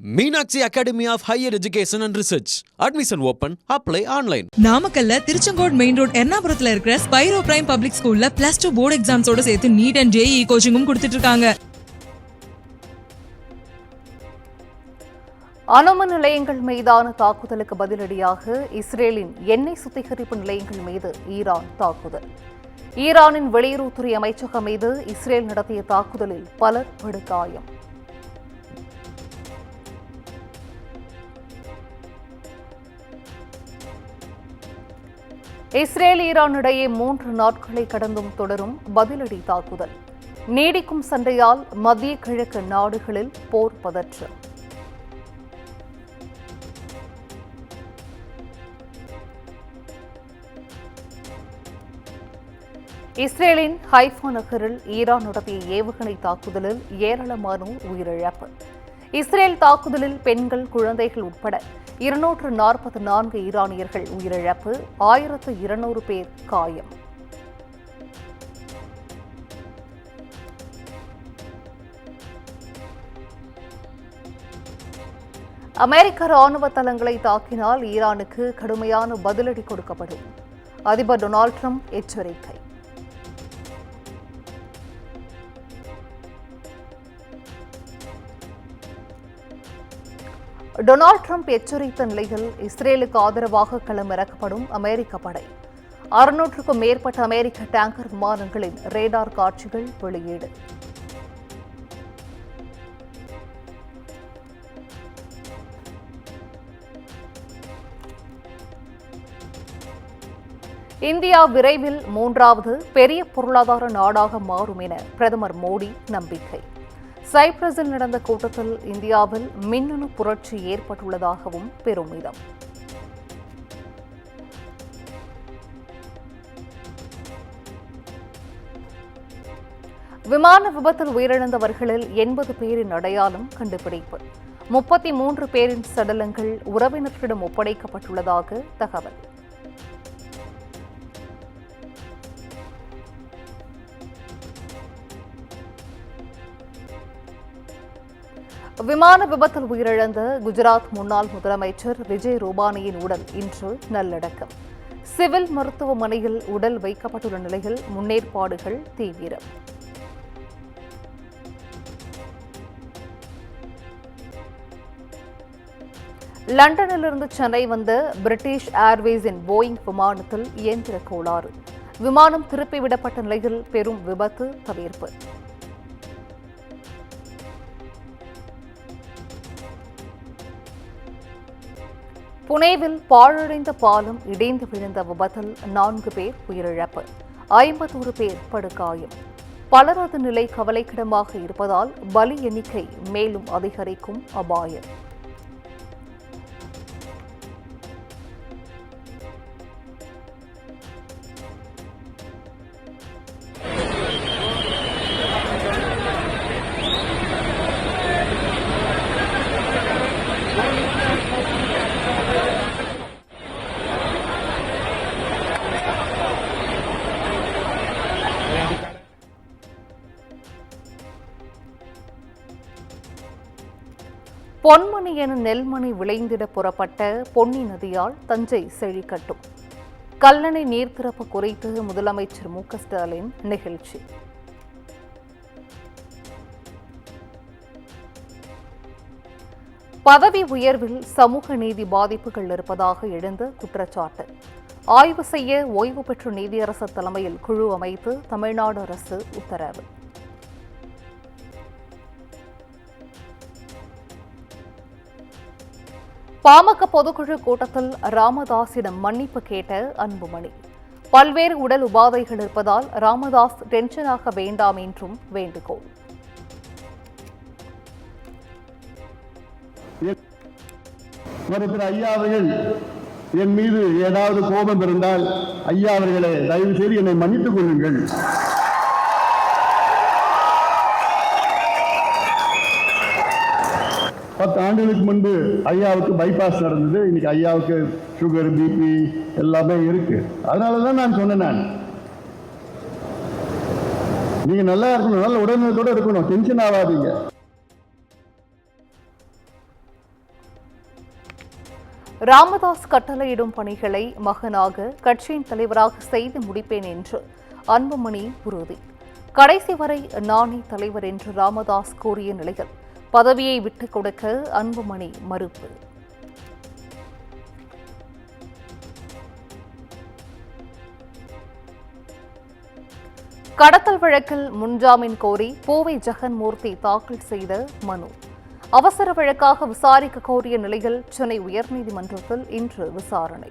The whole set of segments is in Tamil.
Meenakshi Academy of Higher Education and Research. Admission open. Apply online. நாமக்கல்ல திருச்செங்கோடு மெயின் ரோட் எர்ணாபுரத்துல இருக்கிற ஸ்பைரோ பிரைம் பப்ளிக் ஸ்கூல்ல +2 போர்டு எக்ஸாம்ஸோட சேர்த்து நீட் அண்ட் ஜேஇ கோச்சிங்கும் கொடுத்துட்டு இருக்காங்க. அணுமின் நிலையங்கள் மீதான தாக்குதலுக்கு பதிலடியாக இஸ்ரேலின் எண்ணெய் சுத்திகரிப்பு நிலையங்கள் மீது ஈரான் தாக்குதல். ஈரானின் வெளியுறவுத்துறை அமைச்சகம் மீது இஸ்ரேல் நடத்திய தாக்குதலில் பலர் படுகாயம். இஸ்ரேல் ஈரான் இடையே 3 நாட்களை கடந்தும் தொடரும் பதிலடி தாக்குதல். நீடிக்கும் சண்டையால் மத்திய கிழக்கு நாடுகளில் போர் பதற்றம். இஸ்ரேலின் ஹைஃபா நகரில் ஈரான் நடத்திய ஏவுகணை தாக்குதலில் ஏராளமானோர் உயிரிழப்பு. இஸ்ரேல் தாக்குதலில் பெண்கள், குழந்தைகள் உட்பட 244 ஈரானியர்கள் உயிரிழப்பு, 1200 பேர் காயம். அமெரிக்க ராணுவ தளங்களை தாக்கினால் ஈரானுக்கு கடுமையான பதிலடி கொடுக்கப்படும். அதிபர் டொனால்ட் ட்ரம்ப் எச்சரிக்கை. டொனால்ட் ட்ரம்ப் எச்சரித்த நிலையில் இஸ்ரேலுக்கு ஆதரவாக களமிறக்கப்படும் அமெரிக்க படை. 600க்கும் மேற்பட்ட அமெரிக்க டேங்கர் விமானங்களின் ரேடார் காட்சிகள் வெளியீடு. இந்தியா விரைவில் 3வது பெரிய பொருளாதார நாடாக மாறும் என பிரதமர் மோடி நம்பிக்கை. சைப்ரஸில் நடந்த கூட்டத்தில் இந்தியாவில் மின்னணு புரட்சி ஏற்பட்டுள்ளதாகவும் பெருமிதம். விமான விபத்தில் உயிரிழந்தவர்களில் 80 பேரின் அடையாளம் கண்டுபிடிப்பு. 33 பேரின் சடலங்கள் உறவினர்களிடம் ஒப்படைக்கப்பட்டுள்ளதாக தகவல். விமான விபத்தில் உயிரிழந்த குஜராத் முன்னாள் முதலமைச்சர் விஜய் ரூபானியின் உடல் இன்று நல்லடக்கம். சிவில் மருத்துவமனையில் உடல் வைக்கப்பட்டுள்ள நிலையில் முன்னேற்பாடுகள் தீவிரம். லண்டனிலிருந்து சென்னை வந்த பிரிட்டிஷ் ஏர்வேஸின் போயிங் விமானத்தில் இயந்திர கோளாறு. விமானம் திருப்பிவிடப்பட்ட நிலையில் பெரும் விபத்து தவிர்ப்பு. புனேவில் பாழடைந்த பாலம் இடிந்து விழுந்த விபத்தில் 4 பேர் உயிரிழப்பு, 51 பேர் படுகாயம். பலரது நிலை கவலைக்கிடமாக இருப்பதால் பலி எண்ணிக்கை மேலும் அதிகரிக்கும் அபாயம். பொன்மணி என நெல்மணி விளைந்திட புறப்பட்ட பொன்னி நதியால் தஞ்சை செழிக்கட்டும். கல்லணை நீர்த்திறப்பு குறித்து முதலமைச்சர் மு.க.ஸ்டாலின் நிகழ்ச்சி. பதவி உயர்வில் சமூக நீதி பாதிப்புகள் இருப்பதாக எழுந்த குற்றச்சாட்டு. ஆய்வு செய்ய ஓய்வு பெற்ற நீதியரசர் தலைமையில் குழு அமைத்து தமிழ்நாடு அரசு உத்தரவு. பாமக பொதுக்குழு கூட்டத்தில் ராமதாஸிடம் மன்னிப்பு கேட்ட அன்புமணி. பல்வேறு உடல் உபாதைகள் இருப்பதால் ராமதாஸ் டென்ஷனாக வேண்டாம் என்றும் வேண்டுகோள். ஐயா அவர்கள் என் மீது ஏதாவது கோபம் இருந்தால் ஐயா அவர்களே தயவு செய்து என்னை மன்னித்துக் கொள்ளுங்கள். பத்து ஆண்டுகளுக்கு முன்பு ஐயாவுக்கு பைபாஸ் நடந்தது. இன்னைக்கு ஐயாவுக்கு சுகர், பிபி எல்லாமே இருக்கு. அதனாலதான் நான் சொன்னேன், நீங்க நல்லா இருக்கணும், நல்ல உடல்நலத்தோட இருக்கணும், டென்ஷன் ஆகாதீங்க. ராமதாஸ் கட்டளையிடும் பணிகளை மகனாக கட்சியின் தலைவராக செய்து முடிப்பேன் என்று அன்புமணி உறுதி. கடைசி வரை நானே தலைவர் என்று ராமதாஸ் கூறிய நிலையில் பதவியை விட்டுக் கொடுக்க அன்புமணி மறுப்பு. கடத்தல் வழக்கில் முன்ஜாமீன் கோரி பூவை ஜெகன்மூர்த்தி தாக்கல் செய்த மனு அவசர வழக்காக விசாரிக்க கோரிய நிலையில் சென்னை உயர்நீதிமன்றத்தில் இன்று விசாரணை.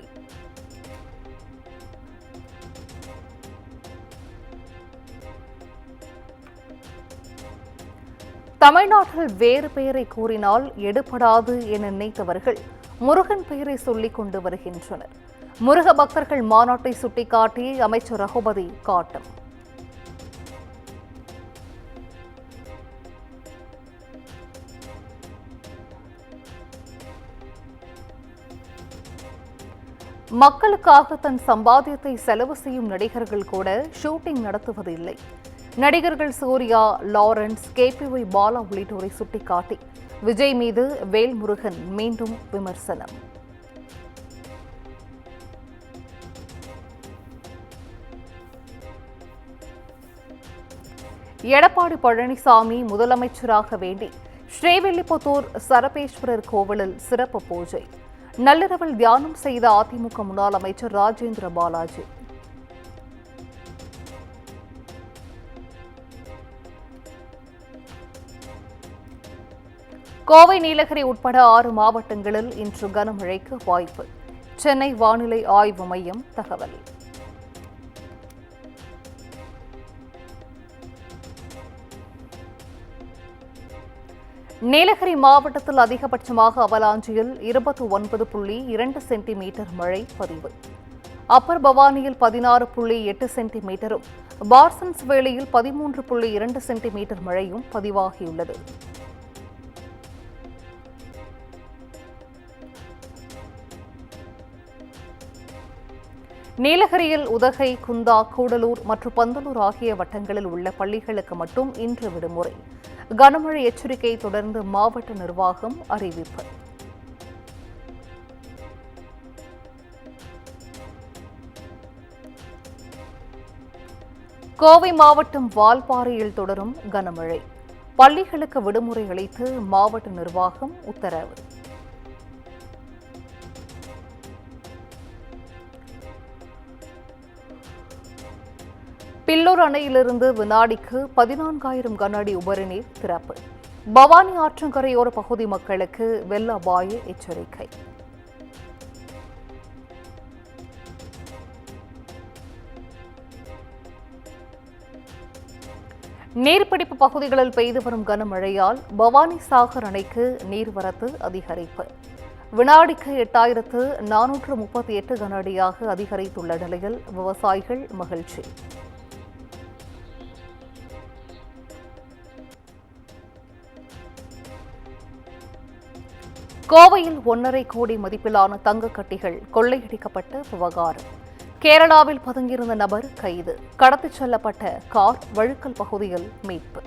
தமிழ்நாட்டில் வேறு பெயரை கூறினால் எடுபடாது என நினைத்தவர்கள் முருகன் பெயரை சொல்லிக் கொண்டு வருகின்றனர். முருக பக்தர்கள் மாநாட்டை சுட்டிக்காட்டி அமைச்சர் ரகுபதி காட்டம். மக்களுக்காக தன் சம்பாத்தியத்தை செலவு செய்யும் நடிகர்கள் கூட ஷூட்டிங் நடத்துவதில்லை. நடிகர்கள் சூர்யா, லாரன்ஸ், KPY பாலா உள்ளிட்டோரை சுட்டிக்காட்டி விஜய் மீது வேல்முருகன் மீண்டும் விமர்சனம். எடப்பாடி பழனிசாமி முதலமைச்சராக வேண்டி ஸ்ரீவில்லிபுத்தூர் சரபேஸ்வரர் கோவிலில் சிறப்பு பூஜை. நள்ளிரவில் தியானம் செய்த அதிமுக முன்னாள் அமைச்சர் ராஜேந்திர பாலாஜி. கோவை, நீலகிரி உட்பட 6 மாவட்டங்களில் இன்று கனமழைக்கு வாய்ப்பு. சென்னை வானிலை ஆய்வு மையம் தகவல். நீலகிரி மாவட்டத்தில் அதிகபட்சமாக அவலாஞ்சியில் 29.2 சென்டிமீட்டர் மழை பதிவு. அப்பர் பவானியில் 16.8 சென்டிமீட்டரும், பார்சன்ஸ் வேளையில் 13.2 சென்டிமீட்டர் மழையும் பதிவாகியுள்ளது. நீலகிரியில் உதகை, குந்தா, கூடலூர் மற்றும் பந்தலூர் ஆகிய வட்டங்களில் உள்ள பள்ளிகளுக்கு மட்டும் இன்று விடுமுறை. கனமழை எச்சரிக்கை தொடர்ந்து மாவட்ட நிர்வாகம் அறிவிப்பு. கோவை மாவட்டம் வால்பாறையில் தொடரும் கனமழை. பள்ளிகளுக்கு விடுமுறை அளித்து மாவட்ட நிர்வாகம் உத்தரவு. பில்லூர் அணையிலிருந்து வினாடிக்கு 14,000 கன அடி உபரி நீர் திறப்பு. பவானி ஆற்றங்கரையோர பகுதி மக்களுக்கு வெள்ள அபாய எச்சரிக்கை. நீர்பிடிப்பு பகுதிகளில் பெய்து வரும் கனமழையால் பவானி சாகர் அணைக்கு நீர்வரத்து அதிகரிப்பு. வினாடிக்கு 8,438 கன அடியாக அதிகரித்துள்ள நிலையில் விவசாயிகள் மகிழ்ச்சி. கோவையில் 1.5 கோடி மதிப்பிலான தங்கக் கட்டிகள் கொள்ளையடிக்கப்பட்ட விவகாரம். கேரளாவில் பதுங்கியிருந்த நபர் கைது. கடத்திச் செல்லப்பட்ட கார் வழுக்கல் பகுதியில் மீட்பு.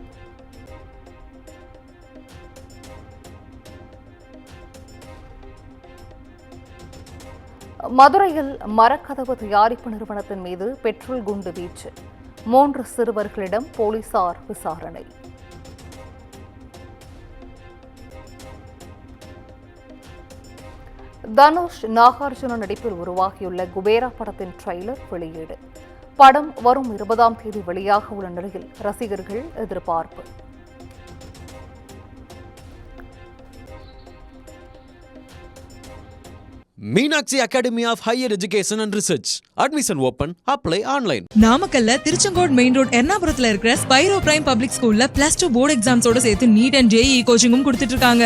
மதுரையில் மரக்கதவு தயாரிப்பு நிறுவனத்தின் மீது பெட்ரோல் குண்டு வீச்சு. 3 சிறுவர்களிடம் போலீசார் விசாரணை. தனுஷ், நாகார்ஜுன நடிப்பில் உருவாகியுள்ள குபேரா படத்தின் ட்ரெய்லர் வெளியீடு. படம் வரும் 20ஆம் தேதி வெளியாக உள்ள நிலையில் ரசிகர்கள் எதிர்பார்ப்பு. Meenakshi Academy of Higher Education and Research. Admission open. Apply online. நாமக்கல்ல திருச்செங்கோடு மெயின் ரோட் எர்ணாபுரத்துல இருக்கிற ஸ்பைரோ பிரைம் பப்ளிக் ஸ்கூல்ல +2 போர்டு எக்ஸாம்ஸோட சேர்த்து நீட் அண்ட் JEE கோச்சிங்கும் கொடுத்துட்டு இருக்காங்க.